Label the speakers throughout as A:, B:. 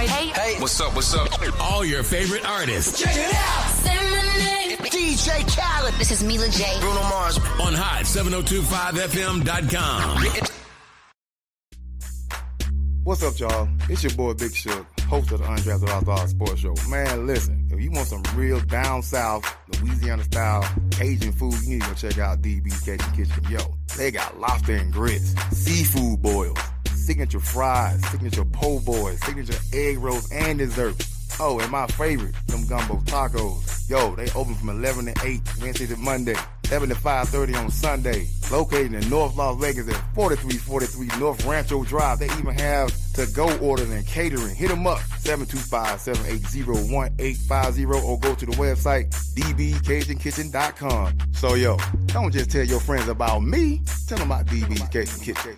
A: Hey, what's up?
B: All your favorite artists.
A: Check it out.
C: Say my name.
A: DJ Khaled.
C: This is Mila J.
A: Bruno Mars.
B: On hot7025fm.com.
D: What's up, y'all? It's your boy Big Shook, host of the Undrafted Outlaw Sports Show. Man, listen, if you want some real down south, Louisiana-style Cajun food, you need to go check out DB's Cajun Kitchen. Yo, they got lobster and grits, seafood boils, signature fries, signature po' boys, signature egg rolls, and desserts. Oh, and my favorite, them gumbo tacos. Yo, they open from 11 to 8, Wednesday to Monday, 11 to 5:30 on Sunday. Located in North Las Vegas at 4343 North Rancho Drive. They even have to-go orders and catering. Hit them up, 725-780-1850, or go to the website, dbcajunkitchen.com. So, yo, don't just tell your friends about me. Tell them about DB's Cajun Kitchen.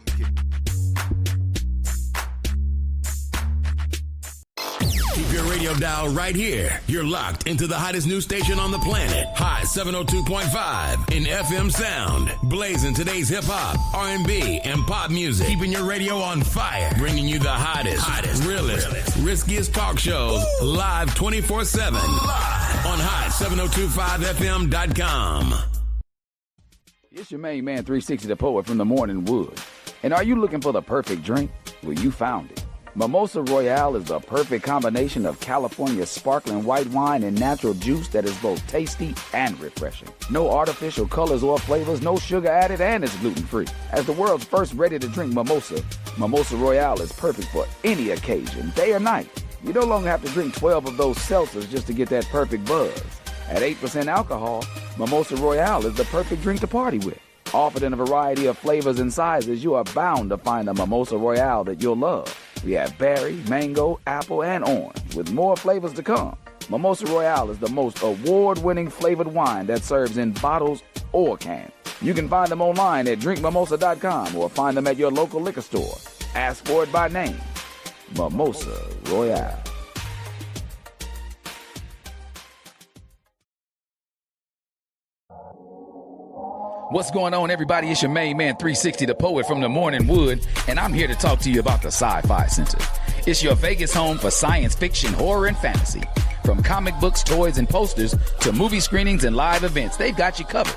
B: Keep your radio dial right here. You're locked into the hottest news station on the planet. Hot 702.5 in FM sound. Blazing today's hip-hop, R&B, and pop music. Keeping your radio on fire. Bringing you the hottest, realest, riskiest talk shows live 24/7. On hot7025fm.com.
E: It's your main man 360 the Poet from the Morning Wood. And are you looking for the perfect drink? Well, you found it. Mimosa Royale is the perfect combination of California sparkling white wine and natural juice that is both tasty and refreshing. No artificial colors or flavors, no sugar added, and it's gluten-free. As the world's first ready-to-drink mimosa, Mimosa Royale is perfect for any occasion, day or night. You no longer have to drink 12 of those seltzers just to get that perfect buzz. At 8% alcohol, Mimosa Royale is the perfect drink to party with. Offered in a variety of flavors and sizes, you are bound to find a Mimosa Royale that you'll love. We have berry, mango, apple, and orange, with more flavors to come. Mimosa Royale is the most award-winning flavored wine that serves in bottles or cans. You can find them online at drinkmimosa.com or find them at your local liquor store. Ask for it by name. Mimosa Royale. What's going on, everybody? It's your main man 360 the Poet from the Morning Wood, and I'm here to talk to you about the Sci-Fi Center. It's your Vegas home for science fiction, horror, and fantasy. From comic books, toys, and posters to movie screenings and live events, they've got you covered.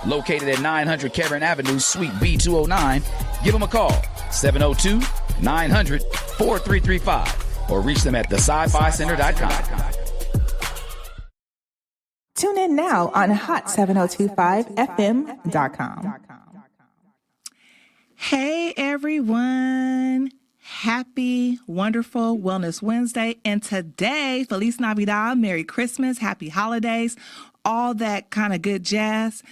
E: Located at 900 Cameron Avenue, Suite B209, give them a call, 702-900-4335, or reach them at thescificenter.com.
F: Tune in now on hot7025fm.com.
G: Hey, everyone. Happy, wonderful Wellness Wednesday. And today, Feliz Navidad, Merry Christmas, Happy Holidays, all that kind of good jazz.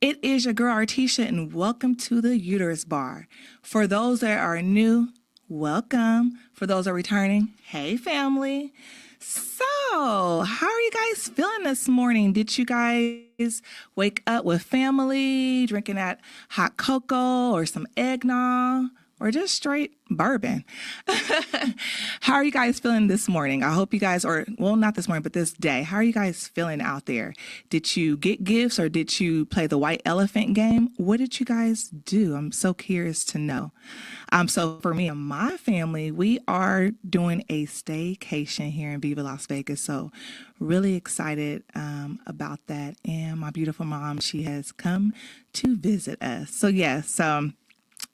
G: It is your girl, Artisha, and welcome to the Uterus Bar. For those that are new, welcome. For those that are returning, hey, family. So, how are you guys feeling this morning? Did you guys wake up with family, drinking that hot cocoa or some eggnog or just straight bourbon? How are you guys feeling this morning? I hope you guys, not this morning, but this day. How are you guys feeling out there? Did you get gifts or did you play the white elephant game? What did you guys do? I'm so curious to know. So for me and my family, we are doing a staycation here in Viva Las Vegas. So really excited about that. And my beautiful mom, she has come to visit us. So yes,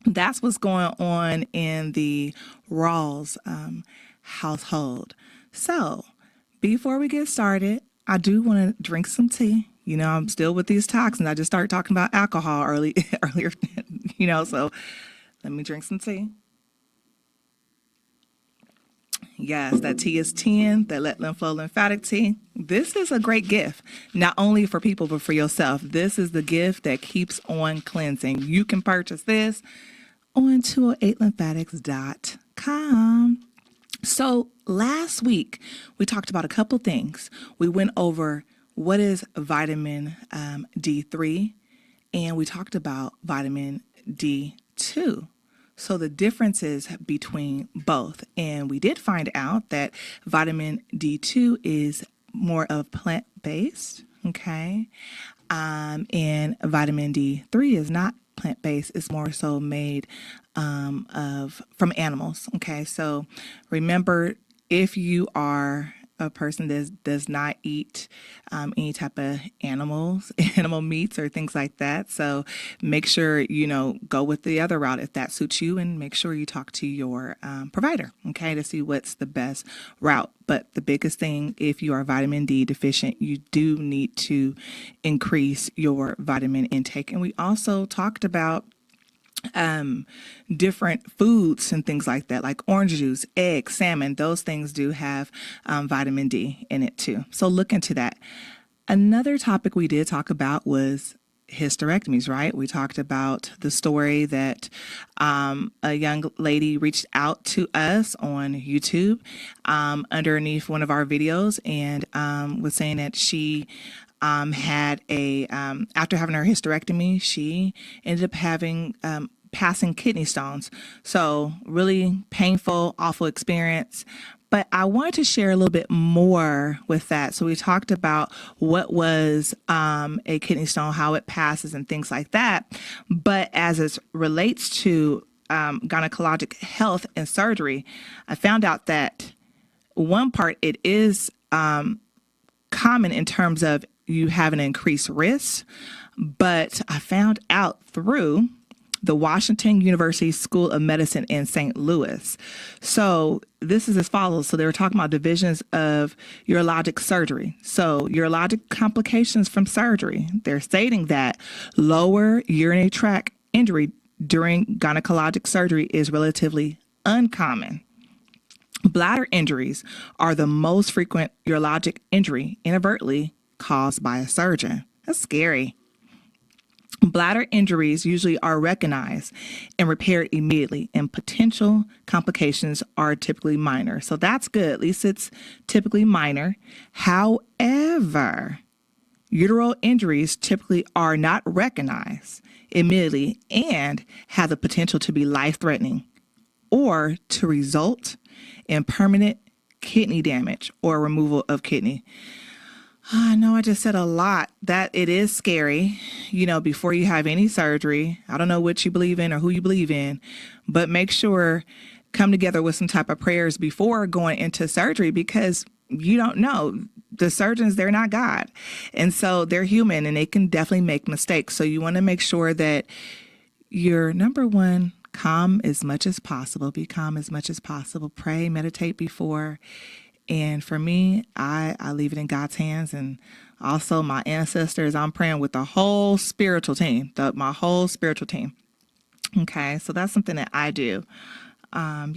G: that's what's going on in the Rawls household. So before we get started, I do want to drink some tea. You know, I'm still with these toxins. I just started talking about alcohol earlier, so let me drink some tea. Yes, that tea is 10, that Let Lymph Flow lymphatic tea. This is a great gift, not only for people, but for yourself. This is the gift that keeps on cleansing. You can purchase this on 208lymphatics.com. So last week, we talked about a couple things. We went over what is vitamin D3, and we talked about vitamin D2. So the differences between both. And we did find out that vitamin D2 is more of plant-based, okay? And vitamin D3 is not plant-based. It's more so made from animals, okay? So remember, if you are a person that does not eat any type of animal meats or things like that. So make sure, go with the other route if that suits you, and make sure you talk to your provider, okay, to see what's the best route. But the biggest thing, if you are vitamin D deficient, you do need to increase your vitamin intake. And we also talked about different foods and things like that, like orange juice, eggs, salmon. Those things do have vitamin D in it too. So look into that. Another topic we did talk about was hysterectomies, right? We talked about the story that a young lady reached out to us on YouTube underneath one of our videos and was saying that she had after having her hysterectomy, she ended up having passing kidney stones. So really painful, awful experience. But I wanted to share a little bit more with that. So we talked about what was a kidney stone, how it passes and things like that. But as it relates to gynecologic health and surgery, I found out that one part, it is common in terms of you have an increased risk, but I found out through the Washington University School of Medicine in St. Louis. So this is as follows. So they were talking about divisions of urologic surgery. So urologic complications from surgery. They're stating that lower urinary tract injury during gynecologic surgery is relatively uncommon. Bladder injuries are the most frequent urologic injury inadvertently caused by a surgeon. That's scary. Bladder injuries usually are recognized and repaired immediately, and potential complications are typically minor. So that's good. At least it's typically minor. However, uteral injuries typically are not recognized immediately and have the potential to be life-threatening or to result in permanent kidney damage or removal of kidney. I know I just said a lot. That it is scary, before you have any surgery. I don't know what you believe in or who you believe in, but make sure come together with some type of prayers before going into surgery, because you don't know. The surgeons, they're not God. And so they're human and they can definitely make mistakes. So you want to make sure that you're, number one, calm as much as possible. Be calm as much as possible. Pray, meditate before. And for me, I leave it in God's hands, and also my ancestors. I'm praying with the whole spiritual team, my whole spiritual team. Okay, so that's something that I do. And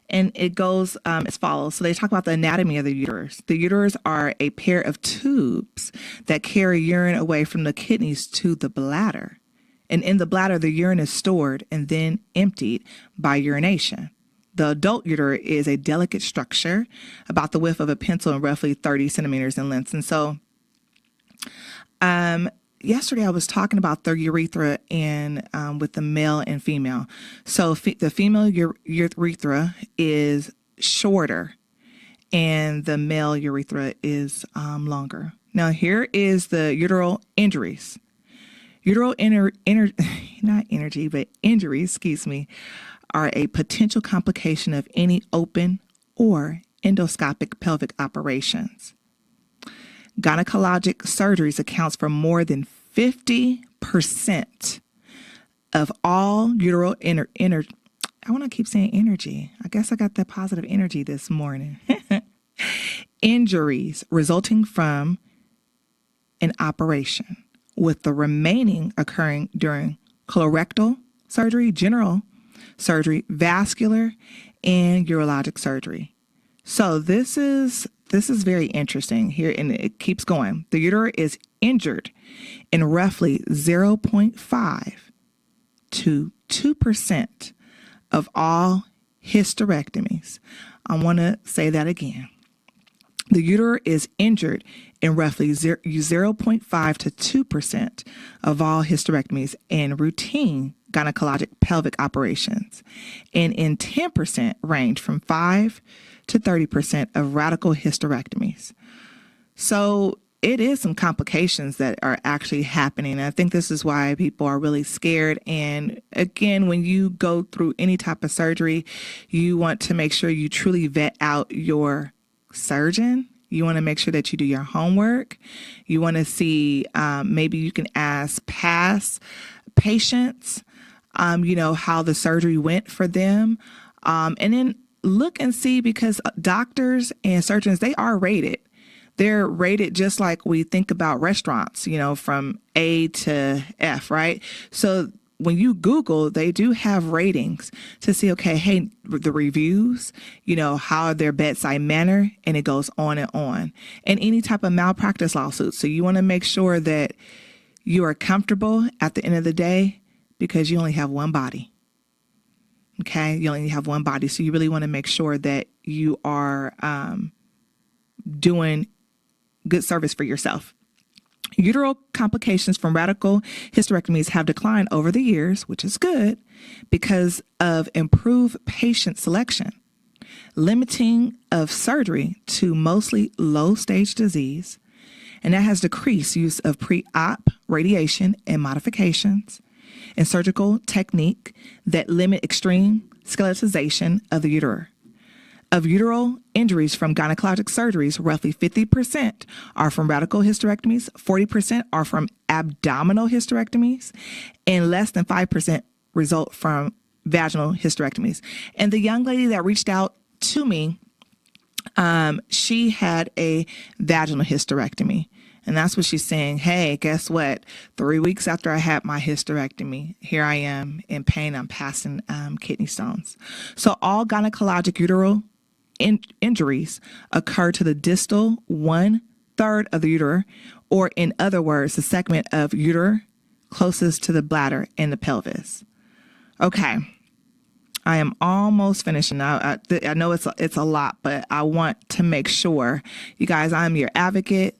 G: it goes as follows. So they talk about the anatomy of the uterus. The uterus are a pair of tubes that carry urine away from the kidneys to the bladder. And in the bladder, the urine is stored and then emptied by urination. The adult uterus is a delicate structure about the width of a pencil and roughly 30 centimeters in length. And so yesterday I was talking about the urethra and with the male and female. So the female urethra is shorter and the male urethra is longer. Now here is the uteral injuries. Uteral injuries, are a potential complication of any open or endoscopic pelvic operations. Gynecologic surgeries accounts for more than 50% of all uteral I want to keep saying energy. I guess I got that positive energy this morning. Injuries resulting from an operation, with the remaining occurring during colorectal surgery, general surgery, vascular, and urologic surgery. So this is very interesting here, and it keeps going. The uterus is injured in roughly 0.5 to 2% of all hysterectomies. I want to say that again. The uterus is injured in roughly 0.5 to 2% of all hysterectomies and routine gynecologic pelvic operations, and in 10% range from 5 to 30% of radical hysterectomies. So it is some complications that are actually happening. I think this is why people are really scared. And again, when you go through any type of surgery, you want to make sure you truly vet out your surgeon. You want to make sure that you do your homework. You want to see, maybe you can ask past patients, how the surgery went for them. And then look and see, because doctors and surgeons, they are rated. They're rated just like we think about restaurants, from A to F, right? So when you Google, they do have ratings to see, okay, hey, the reviews, how their bedside manner, and it goes on and on. And any type of malpractice lawsuits. So you want to make sure that you are comfortable at the end of the day, because you only have one body. Okay, you only have one body. So you really want to make sure that you are doing good service for yourself. Uteral complications from radical hysterectomies have declined over the years, which is good, because of improved patient selection, limiting of surgery to mostly low-stage disease, and that has decreased use of pre-op radiation and modifications, and surgical technique that limit extreme skeletization of the uterus. Of uteral injuries from gynecologic surgeries, roughly 50% are from radical hysterectomies, 40% are from abdominal hysterectomies, and less than 5% result from vaginal hysterectomies. And the young lady that reached out to me, she had a vaginal hysterectomy. And that's what she's saying. Hey, guess what? 3 weeks after I had my hysterectomy, here I am in pain. I'm passing kidney stones. So all gynecologic uteral injuries occur to the distal 1/3 of the uterus, or in other words, the segment of uterus closest to the bladder and the pelvis. Okay. I am almost finishing. I know it's a lot, but I want to make sure, you guys, I'm your advocate.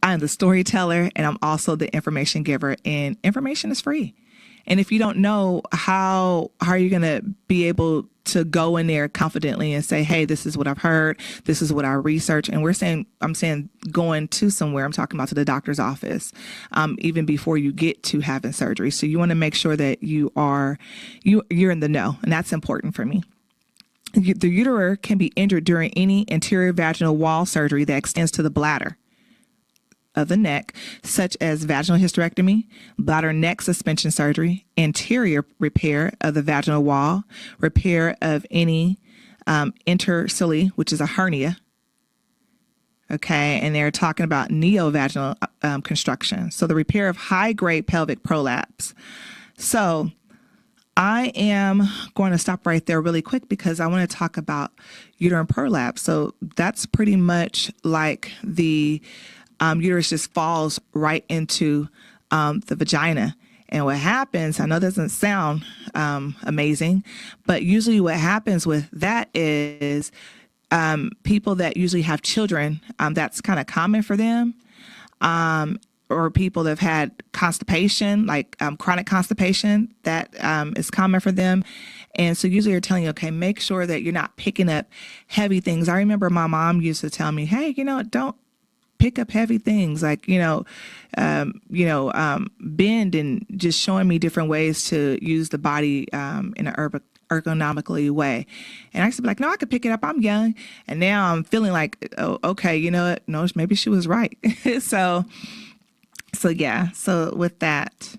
G: I'm the storyteller, and I'm also the information giver, and information is free. And if you don't know, how are you going to be able to go in there confidently and say, hey, this is what I've heard, this is what I researched. And I'm saying going to somewhere, I'm talking about to the doctor's office, even before you get to having surgery. So you want to make sure that you're in the know, and that's important for me. The uterus can be injured during any anterior vaginal wall surgery that extends to the bladder of the neck, such as vaginal hysterectomy, bladder neck suspension surgery, anterior repair of the vaginal wall, repair of any intercili, which is a hernia. Okay, and they're talking about neovaginal construction. So the repair of high-grade pelvic prolapse. So I am going to stop right there really quick, because I want to talk about uterine prolapse. So that's pretty much like the uterus just falls right into the vagina. And what happens, I know it doesn't sound amazing, but usually what happens with that is people that usually have children, that's kind of common for them, or people that have had constipation, like chronic constipation, that is common for them. And so usually they're telling you, okay, make sure that you're not picking up heavy things. I remember my mom used to tell me, hey, don't pick up heavy things, like, bend, and just showing me different ways to use the body in an ergonomically way. And I used to be like, no, I could pick it up. I'm young. And now I'm feeling like, oh, okay, you know what? No, maybe she was right. So yeah. So with that,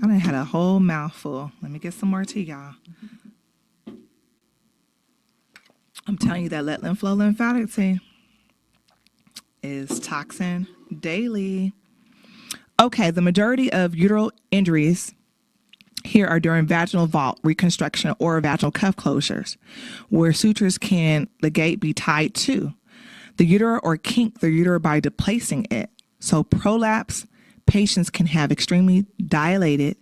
G: I done had a whole mouthful. Let me get some more tea, y'all. I'm telling you that let lymph flow lymphatic tea is toxin daily. Okay, the majority of uteral injuries here are during vaginal vault reconstruction or vaginal cuff closures, where sutures can ligate be tied to the uterus or kink the uterus by displacing it. So prolapse patients can have extremely dilated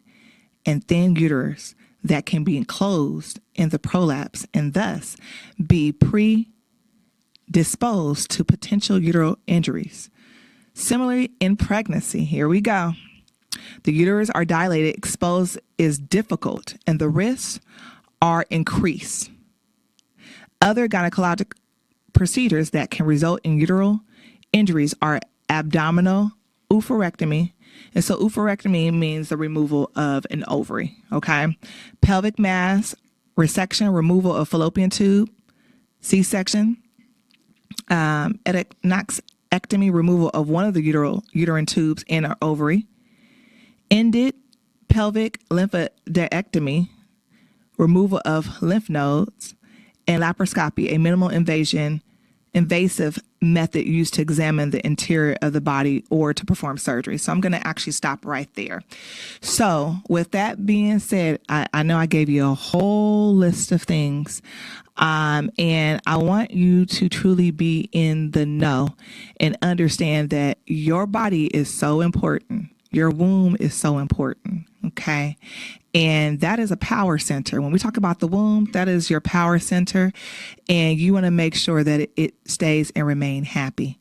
G: and thin uterus that can be enclosed in the prolapse and thus be predisposed to potential uteral injuries. Similarly, in pregnancy, here we go. The uterus are dilated, exposed is difficult, and the risks are increased. Other gynecologic procedures that can result in uteral injuries are abdominal oophorectomy. And so oophorectomy means the removal of an ovary, okay? Pelvic mass resection, removal of fallopian tube, C-section, ectomy, removal of one of the uterine tubes in our ovary, ended pelvic lymphodectomy, removal of lymph nodes, and laparoscopy, a minimal invasive method used to examine the interior of the body or to perform surgery. So I'm going to actually stop right there. So with that being said, I know I gave you a whole list of things, and I want you to truly be in the know and understand that your body is so important. Your womb is so important. Okay. And that is a power center. When we talk about the womb, that is your power center. And you want to make sure that it stays and remain happy,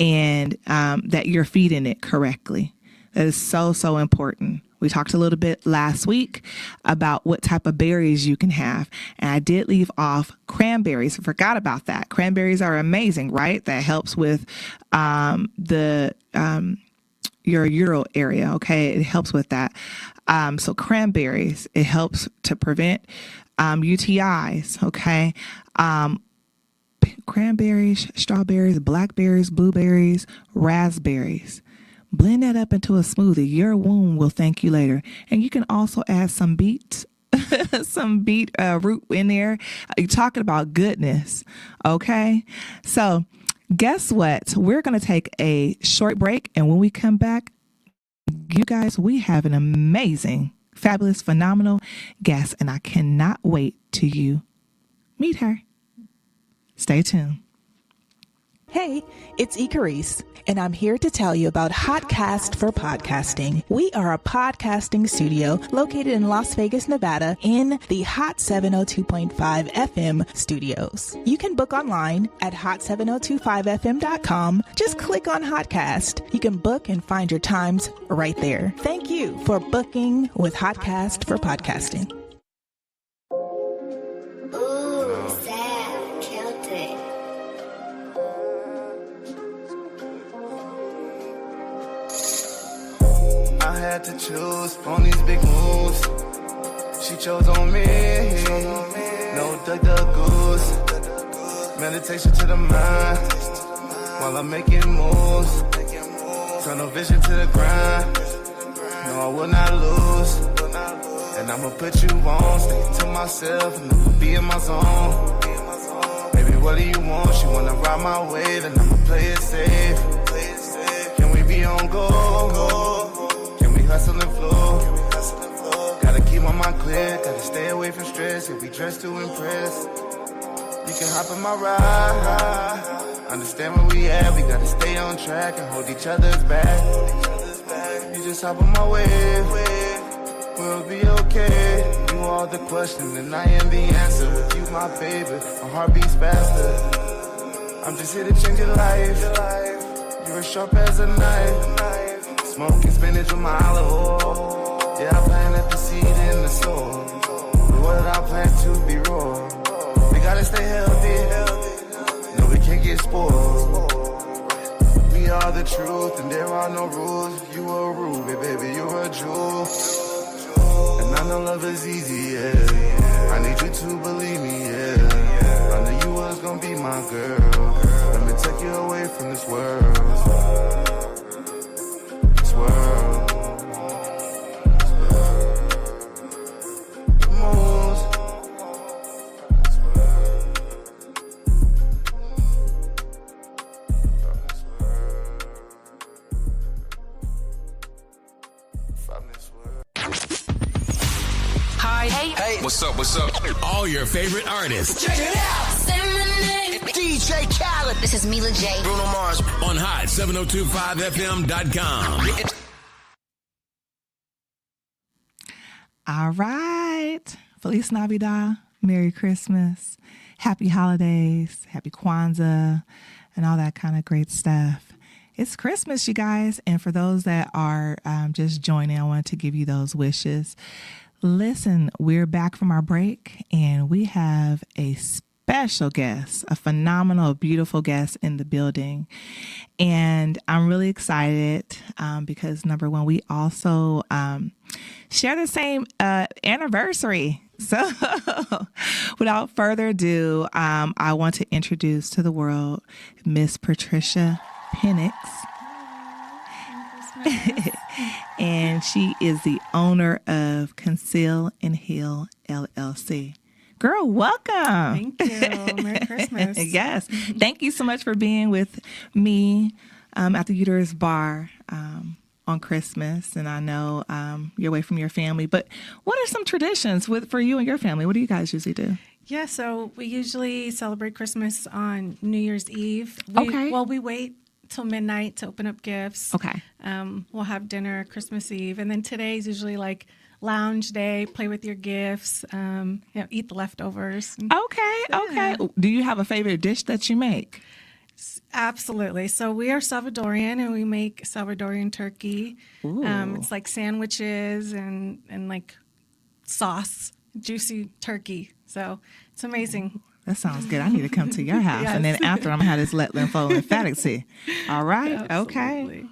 G: and that you're feeding it correctly. That is so, so important. We talked a little bit last week about what type of berries you can have. And I did leave off cranberries. I forgot about that. Cranberries are amazing, right? That helps with your ural area. Okay. It helps with that. So cranberries, it helps to prevent UTIs. Okay. Cranberries, strawberries, blackberries, blueberries, raspberries. Blend that up into a smoothie. Your womb will thank you later. And you can also add some beets, some beet root in there. You're talking about goodness. Okay. So guess what? We're going to take a short break. And when we come back, you guys, we have an amazing, fabulous, phenomenal guest. And I cannot wait till you meet her. Stay tuned.
F: Hey, it's Icarus, and I'm here to tell you about Hotcast for Podcasting. We are a podcasting studio located in Las Vegas, Nevada, in the Hot 702.5 FM studios. You can book online at hot7025fm.com. Just click on Hotcast. You can book and find your times right there. Thank you for booking with Hotcast for Podcasting.
C: I had to choose on these big moves. She chose on me. No duck goose. Meditation to the mind while I'm making moves. Tunnel vision to the grind. No, I will not lose. And I'ma put you on, stick to myself, and I'ma be in my zone. Baby, what do you want? She wanna ride my wave, and I'ma play it safe. Can we be on go? Hustle and flow. Gotta keep my mind clear, gotta stay away from stress. If we dress to impress, you can hop in my ride. Understand where we at, we gotta stay on track and hold each other's back. You just hop on my wave, we'll be okay. You are the question and I am the answer. With you, my baby, my heart beats faster. I'm just here to change your life. You're as sharp as a knife. Smoking spinach with my olive oil. Yeah, I planted the seed in the soil. But what did I plant to be raw? We gotta stay healthy. No, we can't get spoiled. We are the truth and there are no rules. You a ruby, baby, you're a jewel. And I know love is easy, yeah. I need you to believe me, yeah. I knew you was gonna be my girl. Let me take you away from this world.
B: What's up? All your favorite artists.
A: Check it out.
H: Say my name.
A: DJ Khaled.
H: This is Mila J.
A: Bruno Mars.
B: On hot7025fm.com.
G: All right. Feliz Navidad. Merry Christmas. Happy holidays. Happy Kwanzaa. And all that kind of great stuff. It's Christmas, you guys. And for those that are just joining, I wanted to give you those wishes. Listen, we're back from our break and we have a special guest, a phenomenal, beautiful guest in the building. And I'm really excited because, number one, we also share the same anniversary. So without further ado, I want to introduce to the world Miss Patricia Penix. And she is the owner of Conceal and Heal LLC. Girl, welcome.
H: Thank you. Merry Christmas.
G: Yes. Thank you so much for being with me at the Uterus Bar on Christmas. And I know you're away from your family, but what are some traditions for you and your family? What do you guys usually do?
H: Yeah, so we usually celebrate Christmas on New Year's Eve.
G: Okay.
H: Well, we wait till midnight to open up gifts.
G: Okay.
H: We'll have dinner Christmas Eve. And then today's usually like lounge day, play with your gifts, eat the leftovers.
G: Okay. Do you have a favorite dish that you make?
H: Absolutely. So we are Salvadorian, and we make Salvadorian turkey. It's like sandwiches and like sauce, juicy turkey. So it's amazing.
G: That sounds good. I need to come to your house.
H: Yes.
G: And then after, I'm going to have this let them flow lymphatic tea. All right.
H: Absolutely.
G: Okay.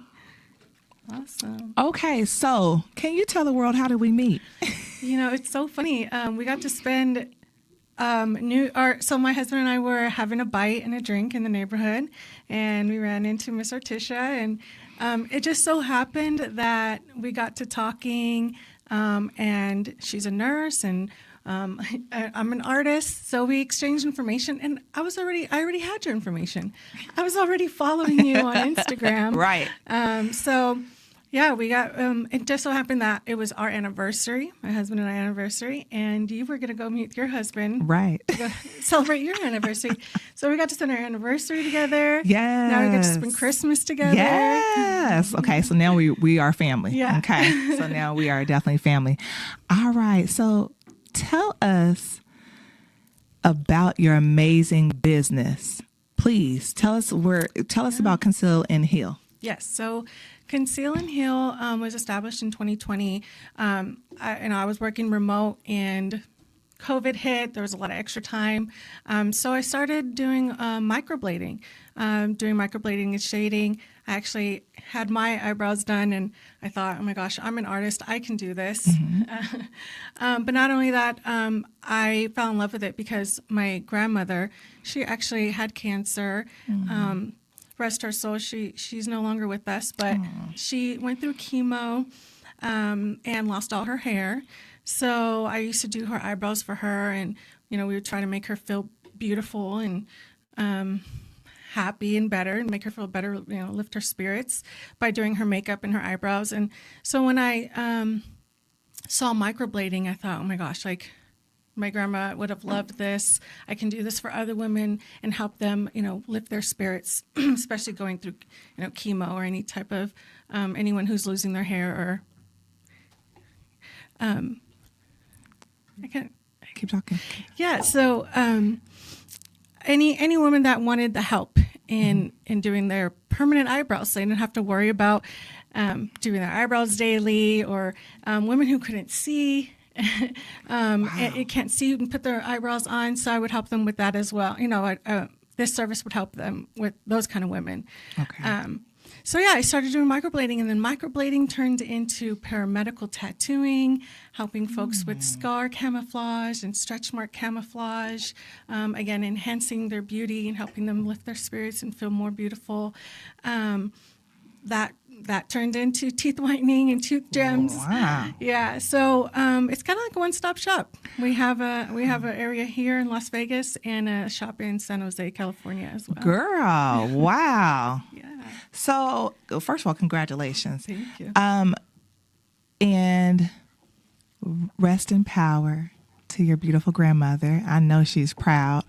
H: Awesome.
G: Okay. So can you tell the world, how did we meet?
H: It's so funny. We got to spend so my husband and I were having a bite and a drink in the neighborhood, and we ran into Miss Artisha, and it just so happened that we got to talking, and she's a nurse, and I'm an artist, so we exchanged information, and I already had your information. I was already following you on Instagram.
G: Right.
H: So yeah, we got, it just so happened that it was our anniversary, my husband and I anniversary, and you were going to go meet your husband.
G: Right.
H: To go celebrate your anniversary. So we got to spend our anniversary together.
G: Yes.
H: Now we get to spend Christmas together.
G: Yes. Okay. So now we are family.
H: Yeah.
G: Okay. So now we are definitely family. All right. So tell us about your amazing business. Please tell us about Conceal and Heal.
H: Yes. So Conceal and Heal was established in 2020. I was working remote, and COVID hit. There was a lot of extra time. So I started doing microblading, and shading. I actually had my eyebrows done, and I thought, oh my gosh, I'm an artist. I can do this. Mm-hmm. But not only that, I fell in love with it because my grandmother, she actually had cancer. Mm-hmm. Rest her soul, she's no longer with us, but she went through chemo and lost all her hair. So I used to do her eyebrows for her, and we would try to make her feel beautiful and happy and better, and make her feel better, lift her spirits by doing her makeup and her eyebrows. And so when I saw microblading, I thought, oh my gosh, like, my grandma would have loved this. I can do this for other women and help them, lift their spirits, especially going through, chemo or any type of anyone who's losing their hair or. I can't
G: keep talking.
H: Yeah. So any woman that wanted the help in doing their permanent eyebrows, so they didn't have to worry about doing their eyebrows daily, or women who couldn't see. It can't see and put their eyebrows on, so I would help them with that as well. This service would help them with those kind of women.
G: Okay.
H: So yeah, I started doing microblading, and then microblading turned into paramedical tattooing, helping folks with scar camouflage and stretch mark camouflage, again, enhancing their beauty and helping them lift their spirits and feel more beautiful. That turned into teeth whitening and tooth gems.
G: Wow.
H: Yeah. So it's kind of like a one-stop shop. We have an area here in Las Vegas and a shop in San Jose, California as well.
G: Girl, wow.
H: Yeah.
G: So first of all, congratulations.
H: Thank you.
G: And rest in power to your beautiful grandmother. I know she's proud.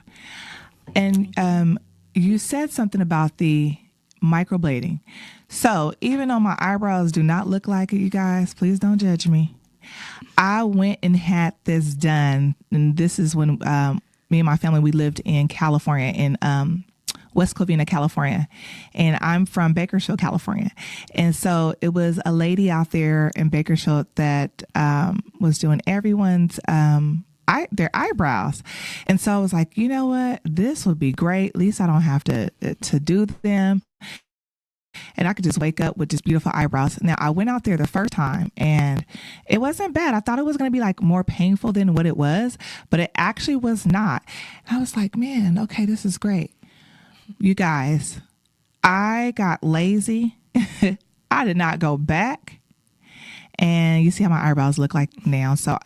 G: And you said something about the microblading. So even though my eyebrows do not look like it, you guys, please don't judge me. I went and had this done, and this is when me and my family, we lived in California, in West Covina, California, and I'm from Bakersfield, California. And so it was a lady out there in Bakersfield that was doing everyone's their eyebrows. And so I was like, you know what? This would be great. At least I don't have to do them. And I could just wake up with just beautiful eyebrows. Now, I went out there the first time and it wasn't bad. I thought it was going to be like more painful than what it was, but it actually was not. And I was like, man, okay, this is great. You guys, I got lazy. I did not go back. And you see how my eyebrows look like now. So,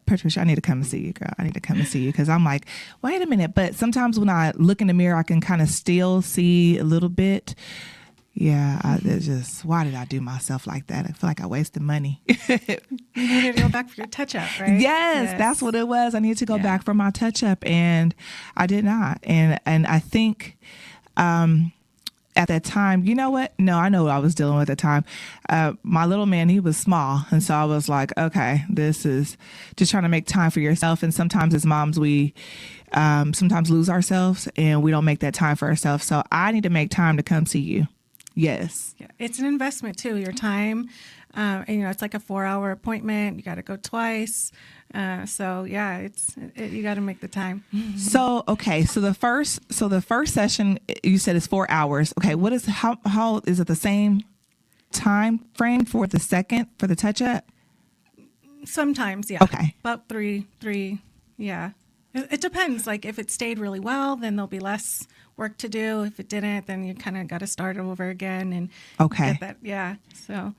G: Patricia, I need to come and see you, girl. I need to come and see you because I'm like, wait a minute. But sometimes when I look in the mirror, I can kind of still see a little bit. Yeah, it's just, why did I do myself like that? I feel like I wasted money.
H: You needed to go back for your touch-up, right?
G: Yes, that's what it was. I needed to go back for my touch-up, and I did not. And I think at that time, you know what? No, I know what I was dealing with at the time. My little man, he was small. And so I was like, okay, this is just trying to make time for yourself. And sometimes as moms, we sometimes lose ourselves and we don't make that time for ourselves. So I need to make time to come see you. Yes.
H: Yeah, it's an investment too, your time. And, it's like a 4-hour appointment. You got to go twice. So yeah, you got to make the time.
G: So, okay. So the first session you said is 4 hours. Okay. How is it the same time frame for the second, for the touch up?
H: Sometimes. Yeah.
G: Okay.
H: About three. Yeah. It depends. Like if it stayed really well, then there'll be less work to do. If it didn't, then you kind of got to start over again and get that. Yeah. So.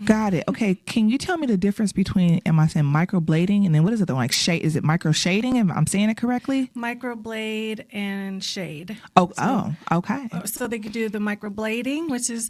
G: Got it. Okay. Can you tell me the difference between, am I saying microblading and then what is it? Like shade? Is it micro shading? If I'm saying it correctly?
H: Microblade and shade.
G: Okay.
H: So they could do the microblading, which is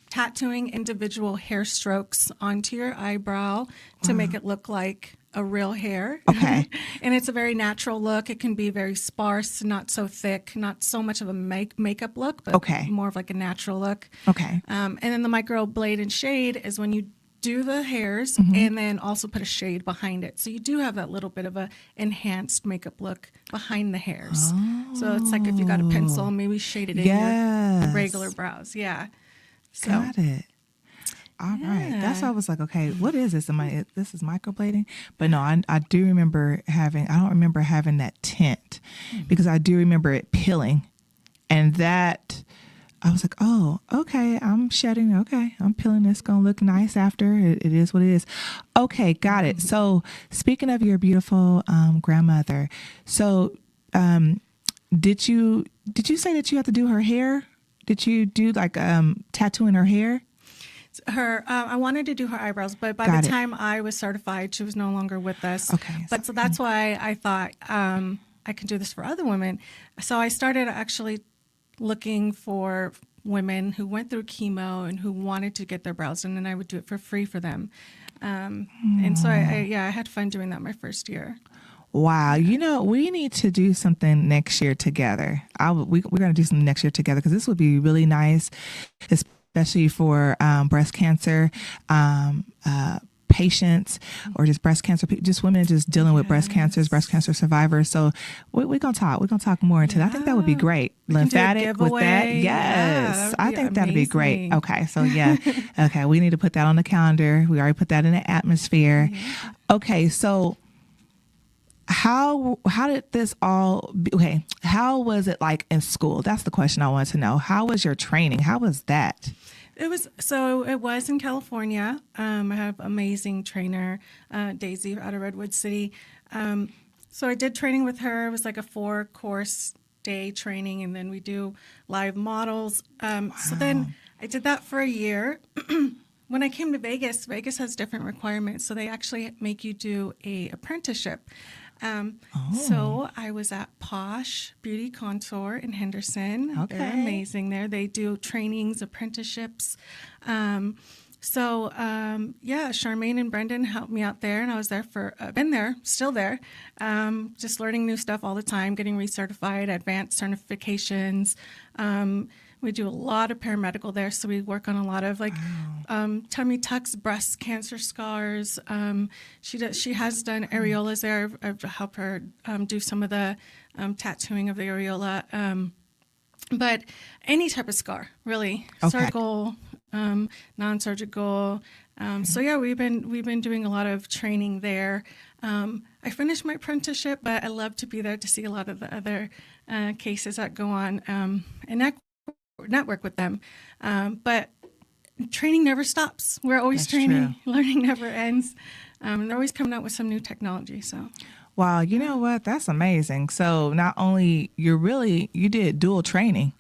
H: tattooing individual hair strokes onto your eyebrow to make it look like a real hair.
G: Okay.
H: And it's a very natural look. It can be very sparse, not so thick, not so much of a makeup look, but more of like a natural look.
G: Okay.
H: And then the microblade and shade is when you do the hairs and then also put a shade behind it. So you do have that little bit of a enhanced makeup look behind the hairs. So it's like if you got a pencil, maybe shade it in your regular brows. Yeah. So.
G: Got it. All right. That's why I was like, okay, what is this? This is microblading? But no, I do remember I don't remember having that tint because I do remember it peeling. And that, I was like, oh, okay, I'm shedding. Okay, I'm peeling. It's going to look nice after. It is what it is. Okay, got it. So speaking of your beautiful grandmother, so did you say that you have to do her hair? Did you do like tattooing her hair?
H: I wanted to do her eyebrows, but by the time I was certified, she was no longer with us.
G: Okay.
H: So that's why I thought I can do this for other women. So I started actually looking for women who went through chemo and who wanted to get their brows done, and I would do it for free for them. And so I had fun doing that my first year.
G: Wow. We need to do something next year together. We're going to do something next year together because this would be really nice, especially for breast cancer patients or just breast cancer, just women just dealing with breast cancer survivors. So we're going to talk. We're going to talk more into that. I think that would be great. Lymphatic with that. Yes. I think that'd be great. Okay. So okay. We need to put that on the calendar. We already put that in the atmosphere. Mm-hmm. Okay. So how did this all how was it like in school? That's the question I wanted to know. How was your training? How was that?
H: It was in California. I have an amazing trainer, Daisy out of Redwood City. So I did training with her. It was like a 4-course day training, and then we do live models. Wow. So then I did that for a year. When I came to Vegas has different requirements. So they actually make you do a apprenticeship. So I was at Posh Beauty Contour in Henderson. Okay. They're amazing there. They do trainings, apprenticeships. Charmaine and Brendan helped me out there, and I was there still there, just learning new stuff all the time, getting recertified, advanced certifications. We do a lot of paramedical there, so we work on a lot of tummy tucks, breast cancer scars. She has done areolas there. I've helped her do some of the tattooing of the areola. But any type of scar, really, surgical, non-surgical. So yeah, we've been doing a lot of training there. I finished my apprenticeship, but I love to be there to see a lot of the other cases that go on and network with them. But training never stops. We're always
G: That's
H: training.
G: true.
H: Learning never ends. And they're always coming out with some new technology. So.
G: Wow, you know what? That's amazing. So not only you did dual training,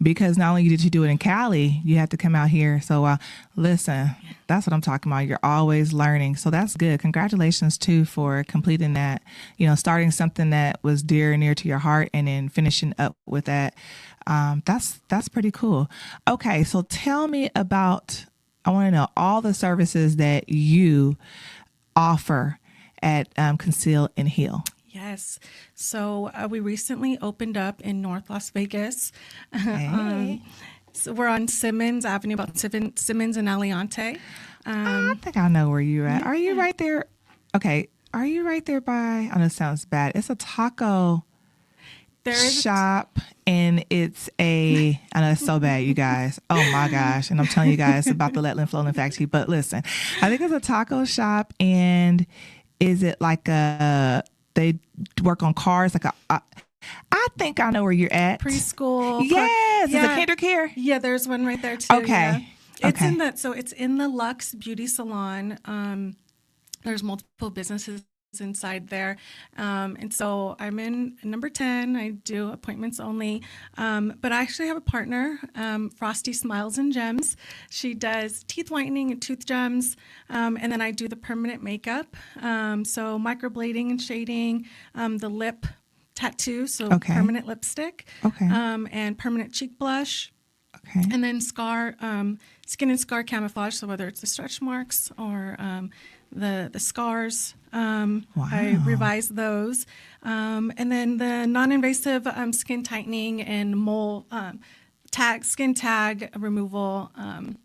G: because not only did you do it in Cali, you had to come out here. So listen, that's what I'm talking about. You're always learning. So that's good. Congratulations too for completing that, starting something that was dear and near to your heart and then finishing up with that. That's pretty cool. Okay, so tell me about, I want to know all the services that you offer at Conceal and Heal.
H: Yes. So we recently opened up in North Las Vegas.
G: Hey.
H: So we're on Simmons Avenue, about Simmons and Aliante.
G: I think I know where you're at. Are you right there? Okay. Are you right there by, I know it sounds bad. It's a taco shop, and I know it's so bad, you guys. Oh my gosh. And I'm telling you guys about the Let Lynn Flow Factory. But listen, I think it's a taco shop, and is it like they work on cars? I think I know where you're at.
H: Preschool.
G: Yes.
H: Yeah.
G: Is it Kinder Care?
H: Yeah, there's one right there too.
G: Okay.
H: Yeah.
G: Okay.
H: It's in the Luxe Beauty Salon. There's multiple businesses inside there. And so I'm in number 10. I do appointments only. But I actually have a partner, Frosty Smiles and Gems. She does teeth whitening and tooth gems. And then I do the permanent makeup. So microblading and shading, the lip tattoo, so permanent lipstick.
G: Okay.
H: And permanent cheek blush.
G: Okay.
H: And then skin and scar camouflage. So whether it's the stretch marks or the scars, I revise those. And then the non-invasive skin tightening and mole skin tag removal,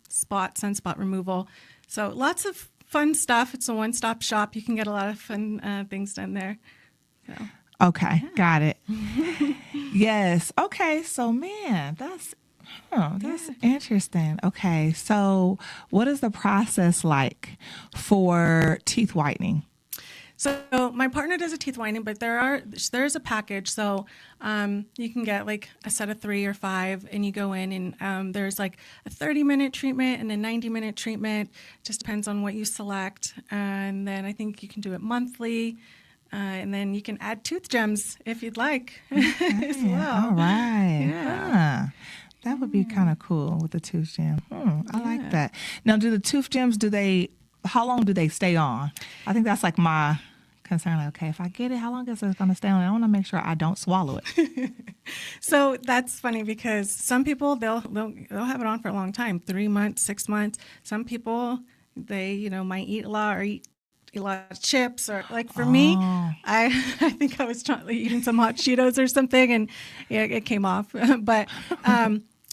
H: sunspot removal. So lots of fun stuff. It's a one-stop shop. You can get a lot of fun things done there. So.
G: Okay, got it. Yes. Okay, so man, that's interesting. Okay, so what is the process like for teeth whitening?
H: So my partner does a teeth whitening, but there's a package. So you can get like a set of 3 or 5, and you go in and there's like a 30-minute treatment and a 90-minute treatment. Just depends on what you select. And then I think you can do it monthly. And then you can add tooth gems if you'd like as well.
G: All right.
H: Yeah.
G: That would be kind of cool with the tooth gem. I like that. Now, do the tooth gems, how long do they stay on? I think that's like my concern. Like, okay, if I get it, how long is it going to stay on? I want to make sure I don't swallow it.
H: So that's funny because some people, they'll have it on for a long time, 3 months, 6 months. Some people, they, might eat a lot or eat a lot of chips, or like for me, I think I was eating some hot Cheetos or something, and it came off. But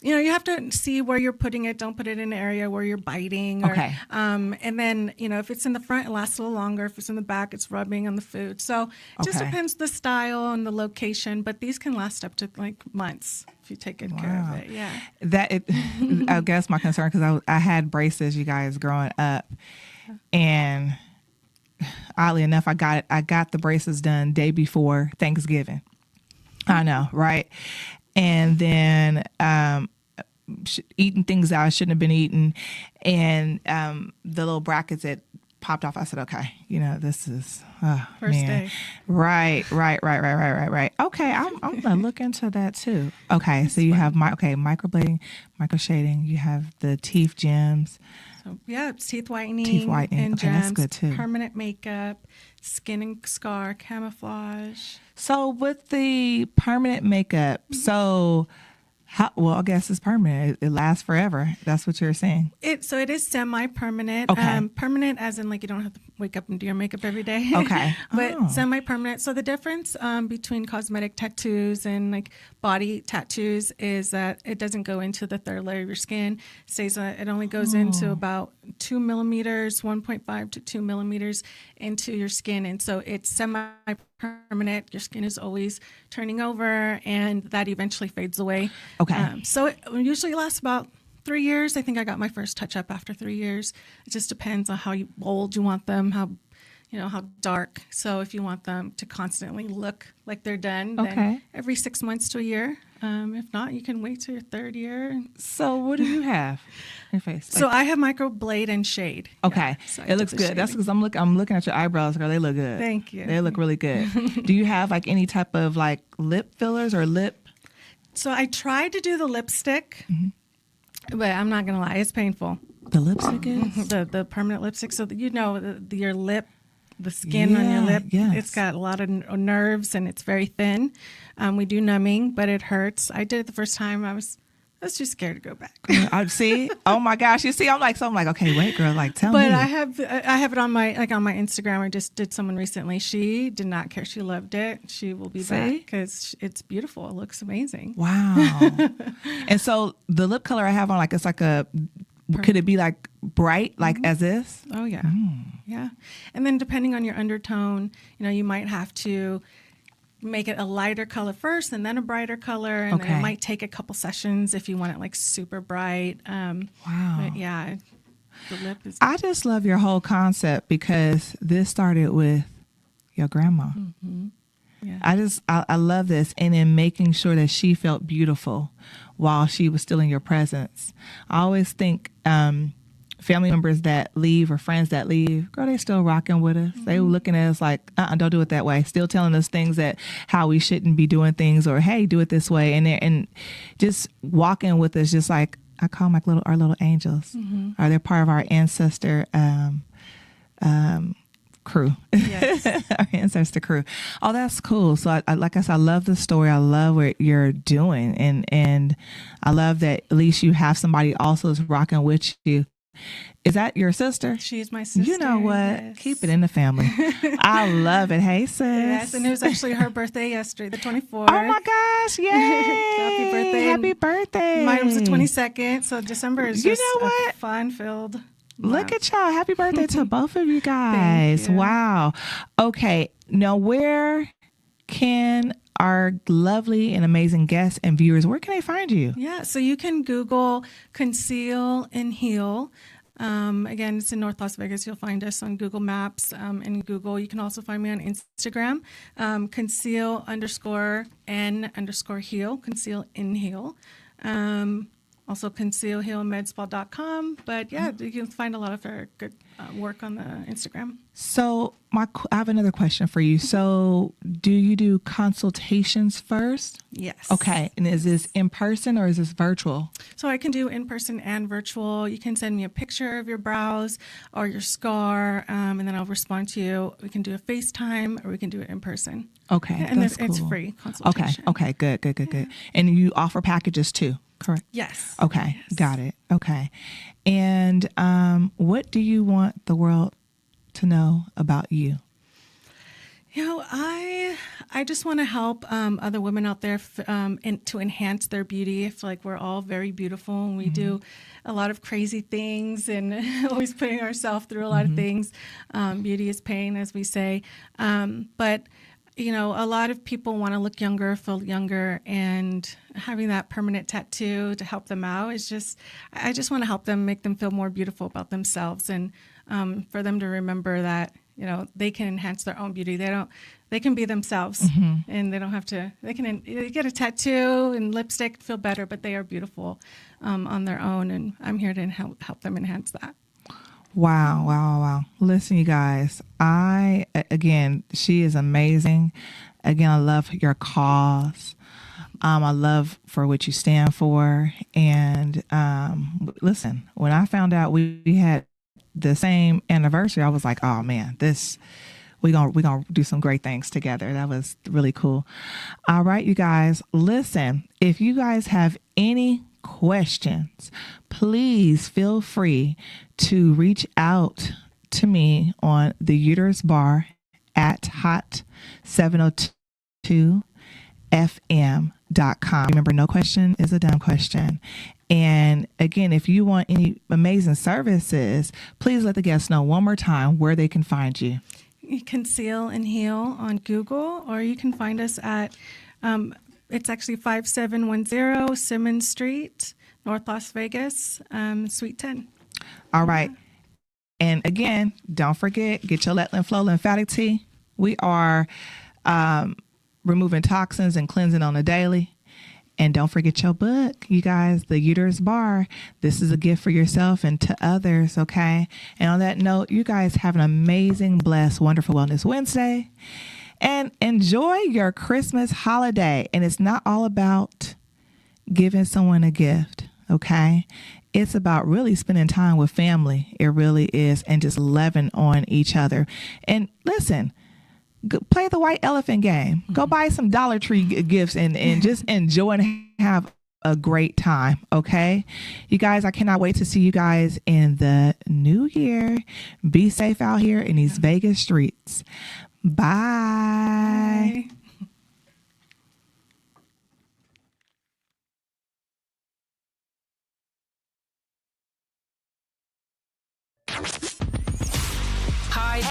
H: you have to see where you're putting it. Don't put it in an area where you're biting.
G: Okay.
H: And then if it's in the front, it lasts a little longer. If it's in the back, it's rubbing on the food. So it just depends the style and the location. But these can last up to like months if you take good care of it. Yeah.
G: I guess my concern, because I had braces, you guys, growing up, and oddly enough, I got the braces done day before Thanksgiving. I know, right? And then eating things that I shouldn't have been eating, and the little brackets that popped off. I said, okay, this is
H: first day.
G: Right. Okay, I'm gonna look into that too. Okay, so you have microblading, microshading. You have the teeth gems.
H: So, it's teeth whitening and
G: okay,
H: gems,
G: that's good too.
H: Permanent makeup, skin and scar camouflage.
G: So with the permanent makeup, I guess it's permanent. It lasts forever. That's what you're saying.
H: It is semi-permanent.
G: Okay.
H: Permanent as in like you don't have to wake up and do your makeup every day.
G: Okay.
H: But semi-permanent. So the difference between cosmetic tattoos and like body tattoos is that it doesn't go into the third layer of your skin. It only goes into about 2 millimeters, 1.5 to 2 millimeters into your skin. And so it's semi-permanent. Your skin is always turning over, and that eventually fades away.
G: Okay.
H: So it usually lasts about 3 years. I think I got my first touch-up after 3 years. It just depends on how old you want them, how how dark. So if you want them to constantly look like they're done,
G: Okay.
H: then every 6 months to a year. If not, you can wait till your third year.
G: So what do you have in your face?
H: So I have microblade and shade.
G: Okay.
H: Yeah, so I
G: It
H: do
G: looks
H: the
G: good. That's
H: shading.
G: because I'm looking at your eyebrows, girl. They look good.
H: Thank you.
G: They look really good. Do you have like any type of like lip fillers or lip?
H: So I tried to do the lipstick, but I'm not going to lie, it's painful.
G: The lipstick is?
H: The permanent lipstick, so that your lip, the skin on your lip,
G: yes.
H: it's got a lot of nerves and it's very thin. We do numbing, but it hurts. I did it the first time. I was too scared to go back.
G: I see. Oh my gosh! You see, I'm like, okay, wait, girl, like tell
H: But
G: me.
H: I have it on my Instagram. I just did someone recently. She did not care. She loved it. She will be back because it's beautiful. It looks amazing.
G: Wow. And so the lip color I have on, like, it's like could it be like bright, like as this?
H: Oh yeah, yeah. And then depending on your undertone, you might have to make it a lighter color first and then a brighter color, and
G: Okay.
H: it might take a couple sessions if you want it like super bright.
G: Wow.
H: But yeah, the lip is.
G: I just love your whole concept because this started with your grandma.
H: Yeah.
G: I love this, and in making sure that she felt beautiful while she was still in your presence. I always think family members that leave or friends that leave, girl, they still rocking with us. They were looking at us like, don't do it that way. Still telling us things that how we shouldn't be doing things, or hey, do it this way, and just walking with us, just like I call them like our little angels. Or they're part of our ancestor crew.
H: Yes.
G: Our ancestor crew. Oh, that's cool. So I like I said, I love the story. I love what you're doing, and I love that at least you have somebody also is rocking with you. Is that your sister?
H: She's my sister.
G: You know what?
H: Yes.
G: Keep it in the family. I love it. Hey, sis.
H: Yes, and it was actually her birthday yesterday, the 24th.
G: Oh my gosh! Yay!
H: Happy birthday!
G: Happy birthday!
H: Mine was the 22nd, so December is
G: You
H: just
G: know what?
H: a fun-filled.
G: Look at y'all. Happy birthday to both of you guys.
H: you.
G: Wow. Okay. Now, where can our lovely and amazing guests and viewers, where can they find you?
H: Yeah, so you can Google Conceal and Heal. Again, it's in North Las Vegas. You'll find us on Google Maps and Google. You can also find me on Instagram, conceal_n_heal, conceal in heal. Also concealhealmedspa.com. But yeah, you can find a lot of our good work on the Instagram.
G: So I have another question for you. So do you do consultations first?
H: Yes.
G: Okay. And is this in person or is this virtual?
H: So I can do in person and virtual. You can send me a picture of your brows or your scar, and then I'll respond to you. We can do a FaceTime or we can do it in person.
G: Okay.
H: And
G: that's
H: it's
G: cool.
H: free consultation.
G: Okay. Good. And you offer packages too, correct?
H: Yes.
G: Okay.
H: Yes.
G: Got it. Okay. And what do you want the world to know about you?
H: I just want to help other women out there to enhance their beauty. I feel like we're all very beautiful and we do a lot of crazy things and always putting ourselves through a lot of things. Beauty is pain, as we say. But a lot of people want to look younger, feel younger, and having that permanent tattoo to help them out is I just want to help them, make them feel more beautiful about themselves, and for them to remember that, they can enhance their own beauty. They can be themselves, and they don't have to, they can get a tattoo and lipstick, feel better, but they are beautiful on their own, and I'm here to help them enhance that.
G: Wow. Listen, you guys, again, she is amazing. Again, I love your cause. I love for what you stand for. And listen, when I found out we had the same anniversary, I was like, oh man, we're gonna do some great things together. That was really cool. All right, you guys, listen, if you guys have any questions, please feel free to reach out to me on the Uterus Bar at hot702fm.com. Remember, no question is a dumb question. And again, if you want any amazing services, please let the guests know one more time where they can find you.
H: Conceal and Heal on Google, or you can find us at it's actually 5710 Simmons Street, North Las Vegas, Suite 10.
G: All right. And again, don't forget, get your Let Flow lymphatic tea. We are removing toxins and cleansing on a daily. And don't forget your book, you guys, The Uterus Bar. This is a gift for yourself and to others, okay? And on that note, you guys have an amazing, blessed, wonderful Wellness Wednesday. And enjoy your Christmas holiday. And it's not all about giving someone a gift, okay? It's about really spending time with family. It really is. And just loving on each other. And listen, play the white elephant game. Go buy some Dollar Tree gifts and just enjoy and have a great time. Okay. You guys, I cannot wait to see you guys in the new year. Be safe out here in these Vegas streets. Bye. Bye.